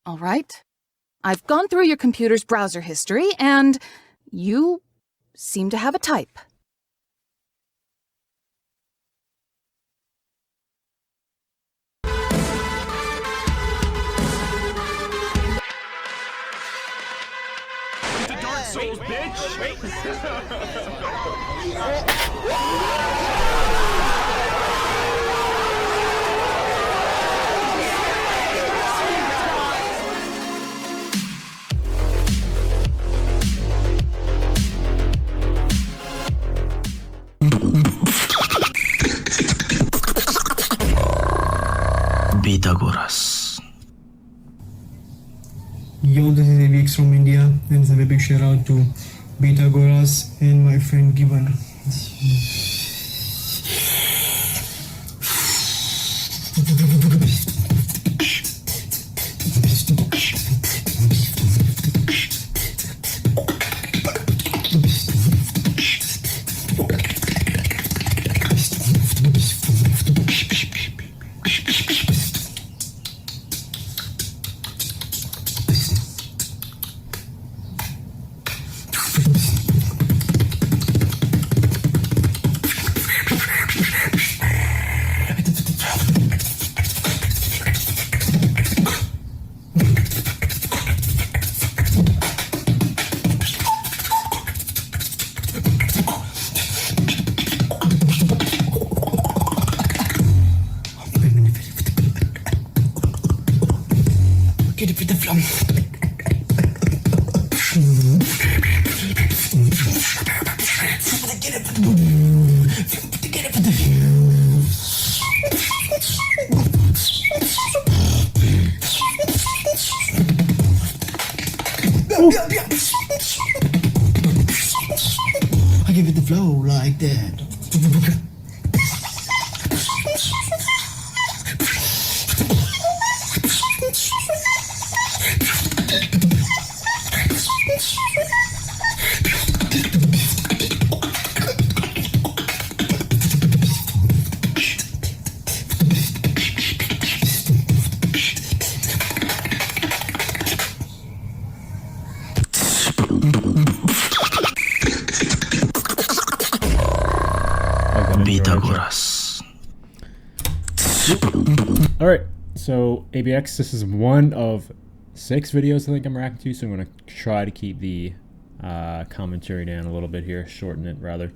All right. I've gone through your computer's browser history, and you seem to have a type. Into Dark Souls, bitch! Wait. Pythagoras. Yo, this is ABX from India, and a big shout out to Pythagoras and my friend Gibbon. Get it with the flum. I give it the flow like that. Pythagoras. Alright, so ABX, this is one of 6 videos I think I'm reacting to, so I'm going to try to keep the commentary down a little bit here, shorten it rather.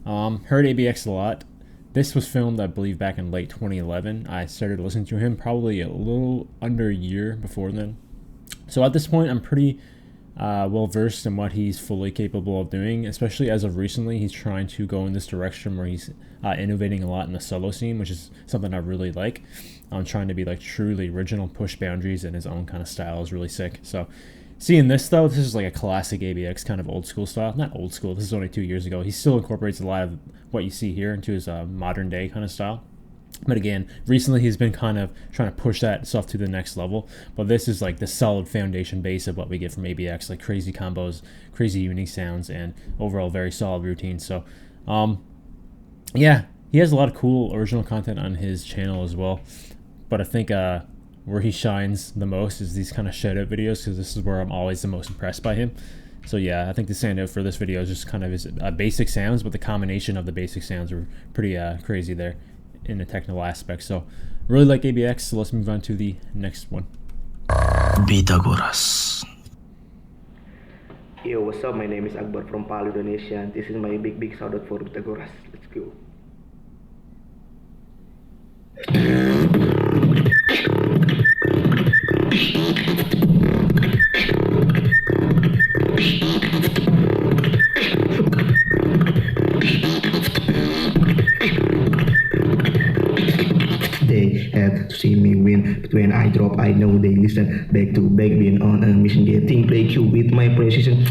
Heard ABX a lot. This was filmed, I believe, back in late 2011. I started listening to him probably a little under a year before then. So at this point, I'm pretty well versed in what he's fully capable of doing, especially as of recently. He's trying to go in this direction where he's innovating a lot in the solo scene, which is something I really like. Trying to be like truly original, push boundaries, and his own kind of style is really sick. So seeing this though, this is like a classic ABX kind of old school style. Not old school, this is only 2 years ago. He still incorporates a lot of what you see here into his modern day kind of style. But again, recently he's been kind of trying to push that stuff to the next level. But this is like the solid foundation base of what we get from ABX, like crazy combos, crazy unique sounds, and overall very solid routines. So yeah, he has a lot of cool original content on his channel as well. But I think where he shines the most is these kind of shout out videos, because this is where I'm always the most impressed by him. So yeah, I think the standout for this video is just kind of his basic sounds, but the combination of the basic sounds are pretty crazy there in the technical aspect. So really like ABX, so let's move on to the next one. Pythagoras. Yo, what's up? My name is Akbar from Palu, Indonesia, and this is my big shout out for Pythagoras. Let's go. They had to see me win, but when I drop, I know they listen. Back to back, being on a mission, getting play Q with my precision.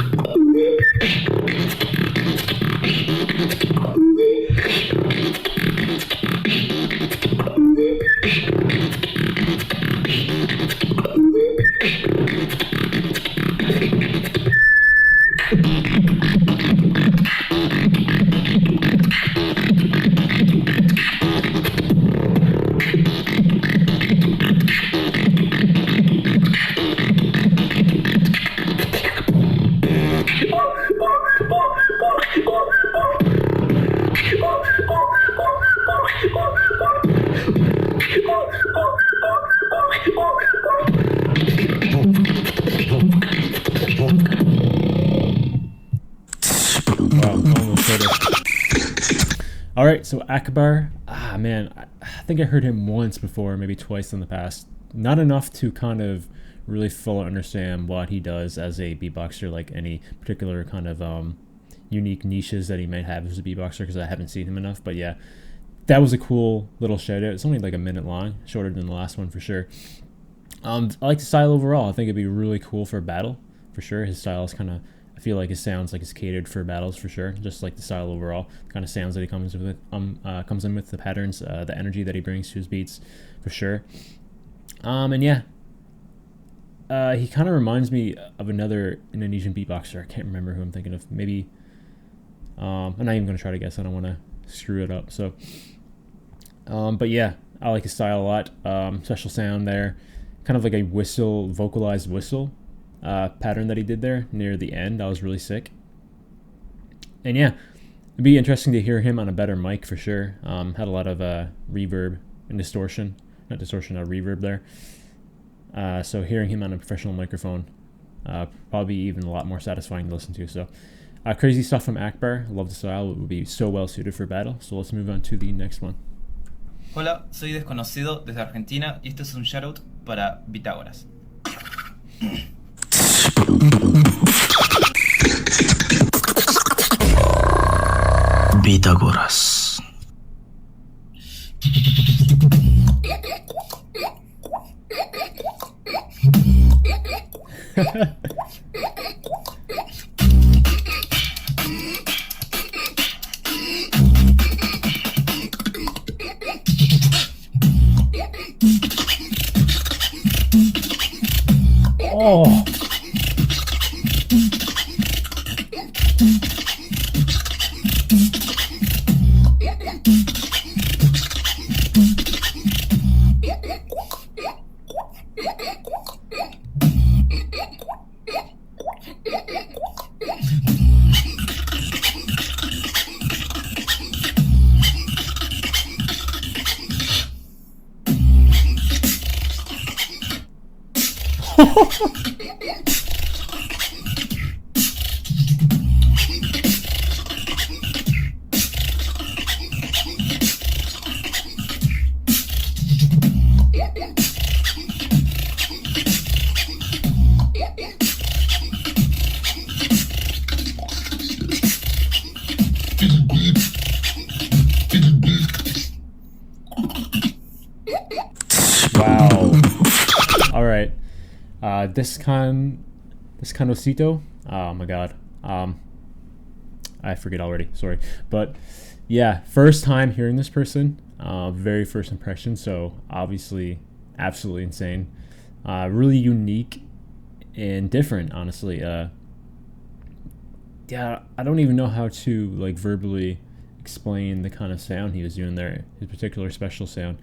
Alright, so Akbar, man, I think I heard him once before, maybe twice in the past. Not enough to kind of really fully understand what he does as a beatboxer, like any particular kind of unique niches that he might have as a beatboxer, because I haven't seen him enough. But yeah, that was a cool little shout out. It's only like a minute long, shorter than the last one for sure. I like the style overall. I think it'd be really cool for a battle, for sure. His style is kind of, I feel like it sounds like it's catered for battles for sure. Just like the style overall, kind of sounds that he comes with, comes in with the patterns, the energy that he brings to his beats, for sure. And yeah, he kind of reminds me of another Indonesian beatboxer. I can't remember who I'm thinking of. Maybe, I'm not even gonna try to guess. I don't want to screw it up. So, but yeah, I like his style a lot. Special sound there, kind of like a whistle, vocalized whistle pattern that he did there near the end. That was really sick. And yeah, it'd be interesting to hear him on a better mic for sure. Had a lot of reverb and distortion, not distortion, reverb there. So hearing him on a professional microphone, probably even a lot more satisfying to listen to. So crazy stuff from Akbar. Love the style. It would be so well suited for battle. So let's move on to the next one. Hola, soy Desconocido desde Argentina y este es un shoutout para Pitágoras. Pitágoras. Oh. Wow. All right. DESCONOCIDO. Oh my god. I forget already. Sorry. But yeah, first time hearing this person. Very first impression. So obviously, absolutely insane. Really unique and different, honestly. Yeah, I don't even know how to like verbally explain the kind of sound he was doing there. His particular special sound,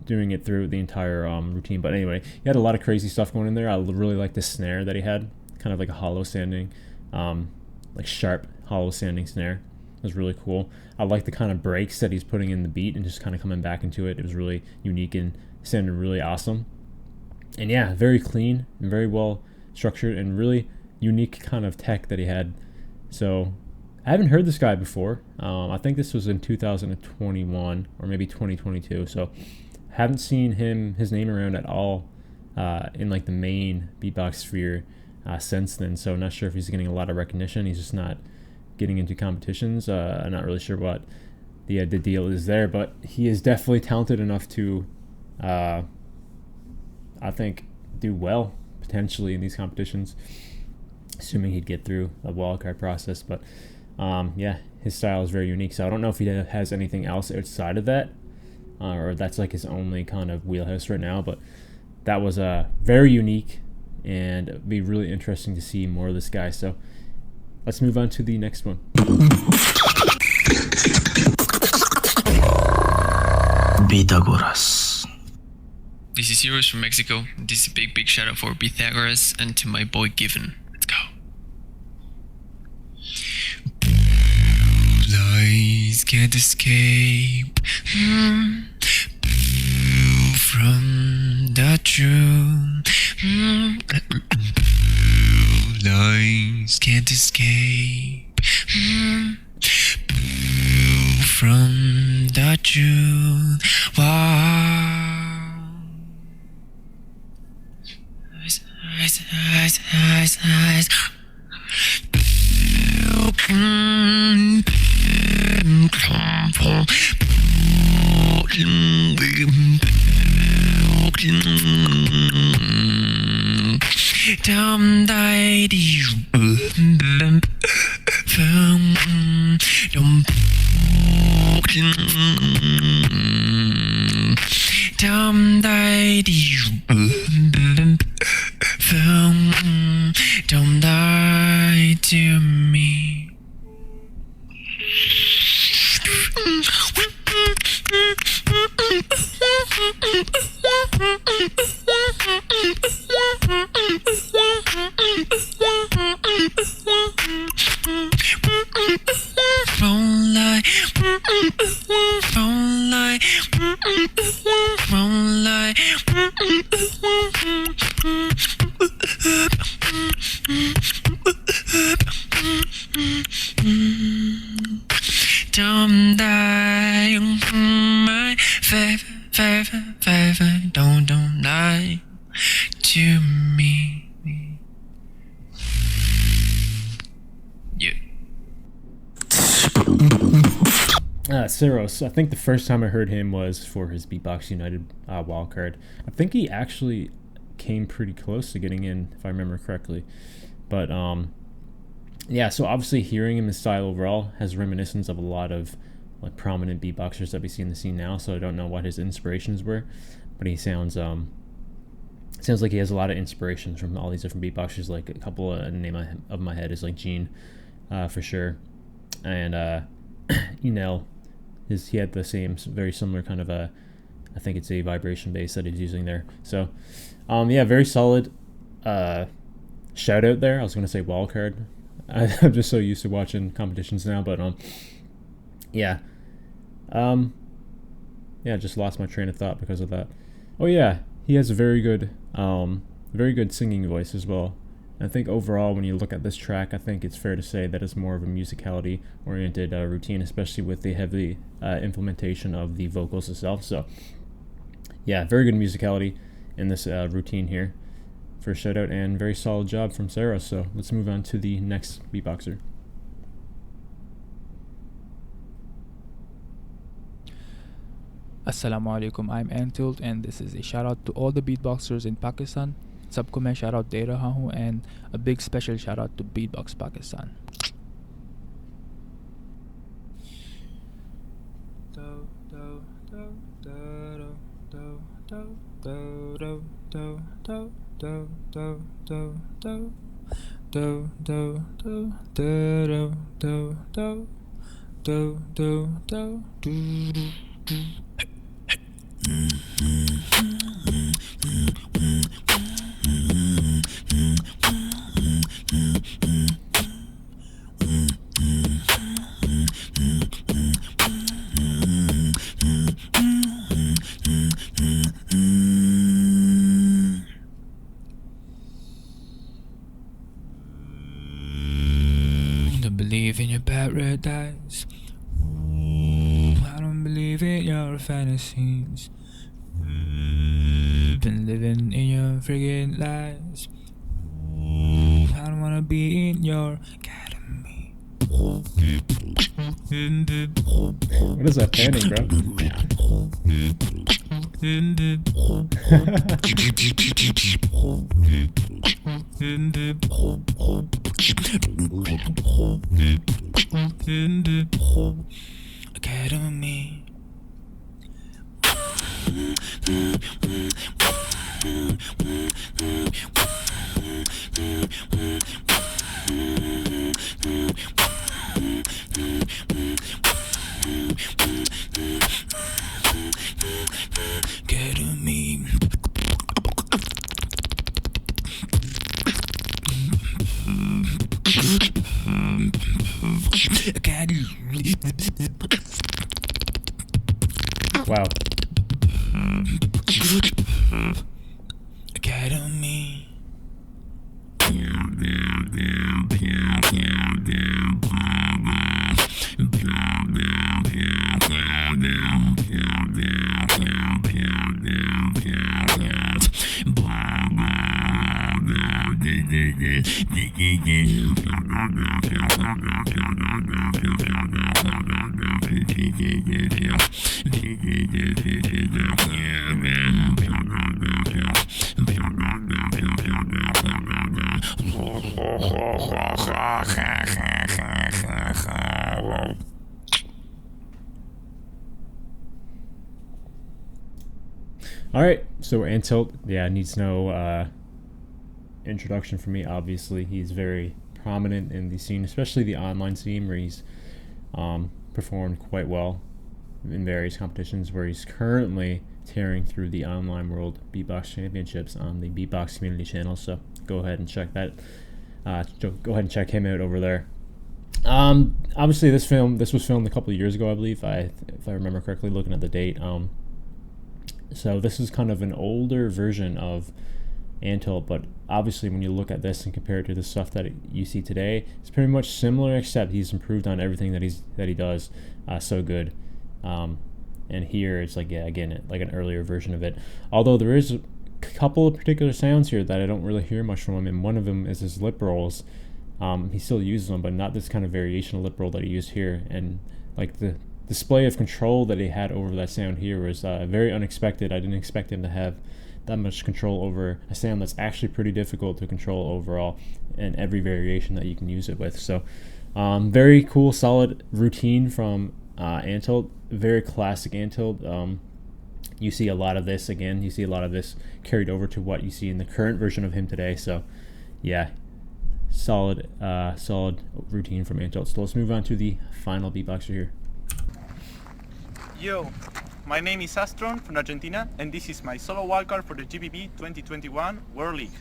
doing it through the entire routine. But anyway, he had a lot of crazy stuff going in there. I really like the snare that he had, kind of like a hollow sounding, like sharp hollow sounding snare. It was really cool. I like the kind of breaks that he's putting in the beat and just kind of coming back into it. It was really unique and sounded really awesome. And yeah, very clean and very well structured and really unique kind of tech that he had. So I haven't heard this guy before. I think this was in 2021 or maybe 2022. So haven't seen his name around at all in like the main beatbox sphere since then. So not sure if he's getting a lot of recognition. He's just not getting into competitions. I'm not really sure what the deal is there, but he is definitely talented enough to, I think, do well potentially in these competitions, assuming he'd get through a wildcard process. But yeah, his style is very unique. So I don't know if he has anything else outside of that, or that's like his only kind of wheelhouse right now. But that was very unique, and it'd be really interesting to see more of this guy. So let's move on to the next one. Pythagoras. This is SEROUS from Mexico. This is a big shout out for Pythagoras and to my boy Given. Let's go. Blue lies can't escape from the truth. Blue lies can't escape from truth. Wow. Eyes. Dum dai dee dum dum dai dee don't lie to me. Won't lie, won't lie, won't lie. Don't die, my favor, don't lie to me. SEROUS. I think the first time I heard him was for his Beatbox United wildcard. I think he actually came pretty close to getting in, if I remember correctly. But yeah, so obviously hearing him, his style overall has reminiscence of a lot of like prominent beatboxers that we see in the scene now. So I don't know what his inspirations were, but he sounds like he has a lot of inspirations from all these different beatboxers. Like a couple of name of my head is like Gene, for sure, and Enel. He had the same, very similar kind of I think it's a vibration bass that he's using there. So yeah, very solid shout out there. I was gonna say wildcard. I'm just so used to watching competitions now, but yeah, just lost my train of thought because of that. Oh yeah, he has a very good singing voice as well. I think overall, when you look at this track, I think it's fair to say that it's more of a musicality oriented routine, especially with the heavy implementation of the vocals itself. So yeah, very good musicality in this routine here. First shout out and very solid job from SEROUS. So let's move on to the next beatboxer. Assalamu alaikum, I'm ANTILT and this is a shout out to all the beatboxers in Pakistan. Sabko main shout out de raha hu and a big special shout out to Beatbox Pakistan. Don't believe in your paradise. I don't believe in your fantasies. Been living in your friggin' lies. I don't wanna be in your academy. What is that panning, bro? Academy. Academy. Wow. Academy. Alright, so Antilt, yeah, needs no introduction from me, obviously. He's very prominent in the scene, especially the online scene, where he's performed quite well in various competitions, where he's currently tearing through the online world beatbox championships on the beatbox community channel. So go ahead and check that. Go ahead and check him out over there. Obviously, this was filmed a couple of years ago, I believe, if I remember correctly, looking at the date. So this is kind of an older version of Antelope, but obviously when you look at this and compare it to the stuff that you see today, it's pretty much similar, except he's improved on everything that he does so good. And here it's like, yeah, again, like an earlier version of it. Although there is a couple of particular sounds here that I don't really hear much from him, and one of them is his lip rolls. He still uses them, but not this kind of variation of lip roll that he used here. And like the display of control that he had over that sound here was very unexpected. I didn't expect him to have that much control over a sound that's actually pretty difficult to control overall, and every variation that you can use it with. So very cool, solid routine from Antilt, very classic Antilt. You see a lot of this again. You see a lot of this carried over to what you see in the current version of him today. So yeah, solid routine from Antilt. So let's move on to the final beatboxer here. Yo, my name is Astron from Argentina, and this is my solo wildcard for the GBB 2021 World League.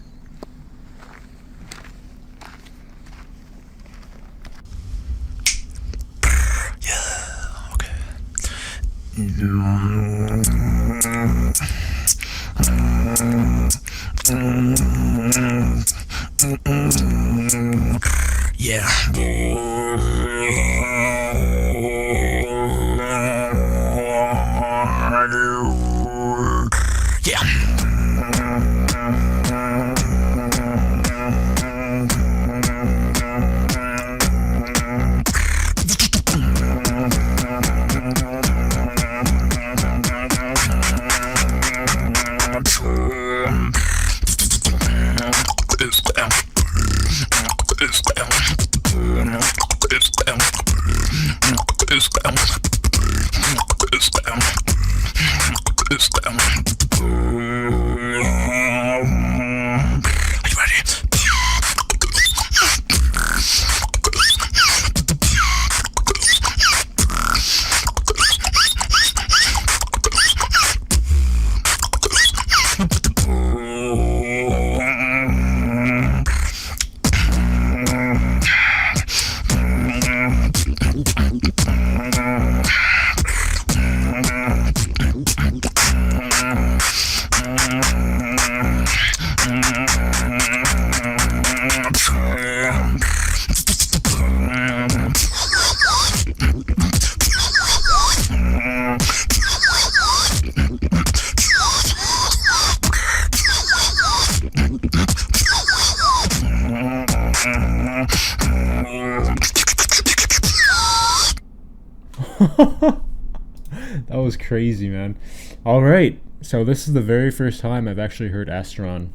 That was crazy, man. All right, so this is the very first time I've actually heard Astron.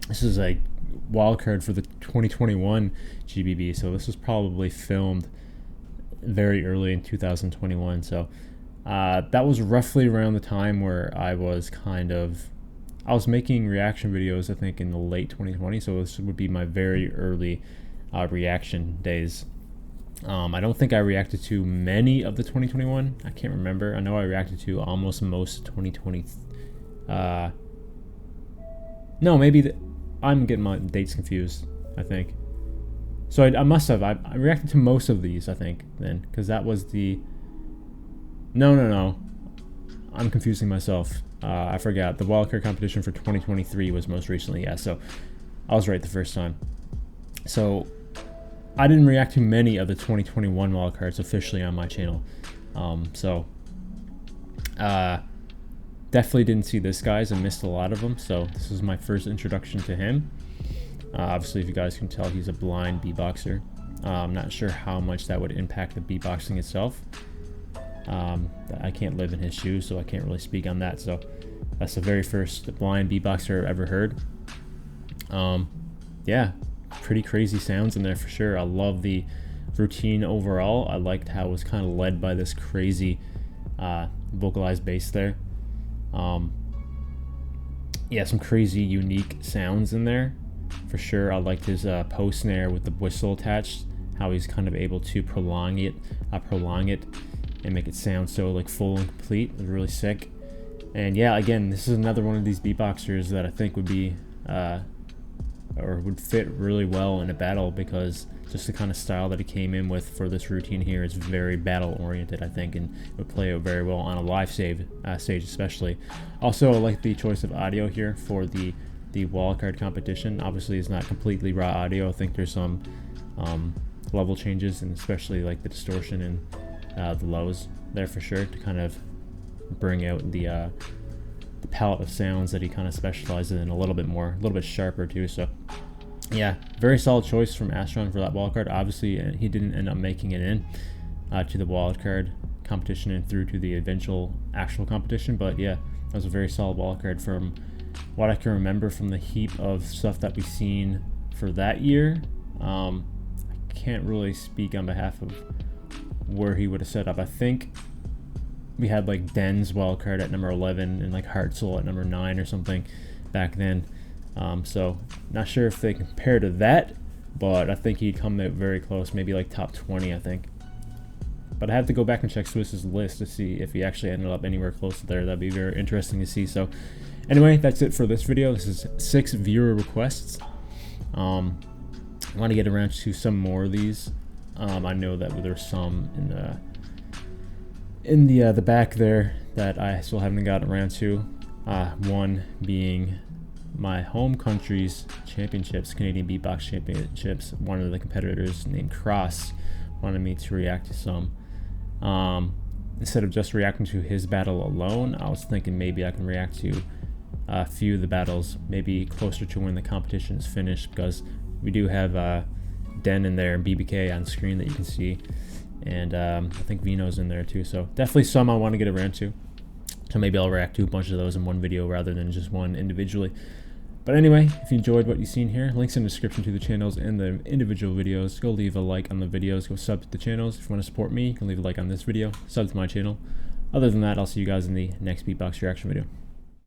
This is a wildcard for the 2021 GBB, so this was probably filmed very early in 2021. So that was roughly around the time where I was making reaction videos, I think, in the late 2020. So this would be my very early reaction days. I don't think I reacted to many of the 2021. I can't remember. I know I reacted to almost most 2020. No, maybe I'm getting my dates confused, I think. So I must have. I reacted to most of these, I think, then, because that was the... No. I'm confusing myself. I forgot. The wildcard competition for 2023 was most recently, yeah, so I was right the first time. So I didn't react to many of the 2021 wildcards officially on my channel. Definitely didn't see this guy's and missed a lot of them, so this is my first introduction to him. Obviously, if you guys can tell, he's a blind beatboxer. I'm not sure how much that would impact the beatboxing itself. I can't live in his shoes, so I can't really speak on that. So that's the very first blind beatboxer I've ever heard. Yeah, pretty crazy sounds in there for sure. I love the routine overall. I liked how it was kind of led by this crazy vocalized bass there. Yeah, some crazy unique sounds in there for sure. I liked his post snare with the whistle attached, how he's kind of able to prolong it and make it sound so like full and complete. It was really sick. And yeah, again, this is another one of these beatboxers that I think would be or would fit really well in a battle, because just the kind of style that he came in with for this routine here is very battle oriented, I think, and would play out very well on a live stage especially. Also, I like the choice of audio here for the wildcard competition. Obviously, it's not completely raw audio. I think there's some level changes, and especially like the distortion and the lows there for sure, to kind of bring out the palette of sounds that he kind of specializes in a little bit more, a little bit sharper too. So yeah, very solid choice from Astron for that wildcard. Obviously, he didn't end up making it in to the wildcard competition and through to the eventual actual competition, but yeah, that was a very solid wildcard from what I can remember from the heap of stuff that we've seen for that year. I can't really speak on behalf of where he would have set up. I think we had like Den's wildcard at number 11 and like Hartzell at number 9 or something back then. So not sure if they compare to that, but I think he'd come out very close, maybe like top 20, I think. But I have to go back and check Swiss's list to see if he actually ended up anywhere close to there. That'd be very interesting to see. So anyway, that's it for this video. This is 6 viewer requests. I want to get around to some more of these. I know that there's some in the back there that I still haven't gotten around to. One being my home country's championships, Canadian Beatbox Championships. One of the competitors named Cross wanted me to react to some. Instead of just reacting to his battle alone, I was thinking maybe I can react to a few of the battles, maybe closer to when the competition is finished, because we do have Den in there and BBK on screen that you can see, and I think Vino's in there too. So definitely some I want to get around to. So maybe I'll react to a bunch of those in one video rather than just one individually. But anyway, if you enjoyed what you've seen here, links in the description to the channels and the individual videos. Go leave a like on the videos, go sub to the channels. If you want to support me, you can leave a like on this video, sub to my channel. Other than that, I'll see you guys in the next beatbox reaction video.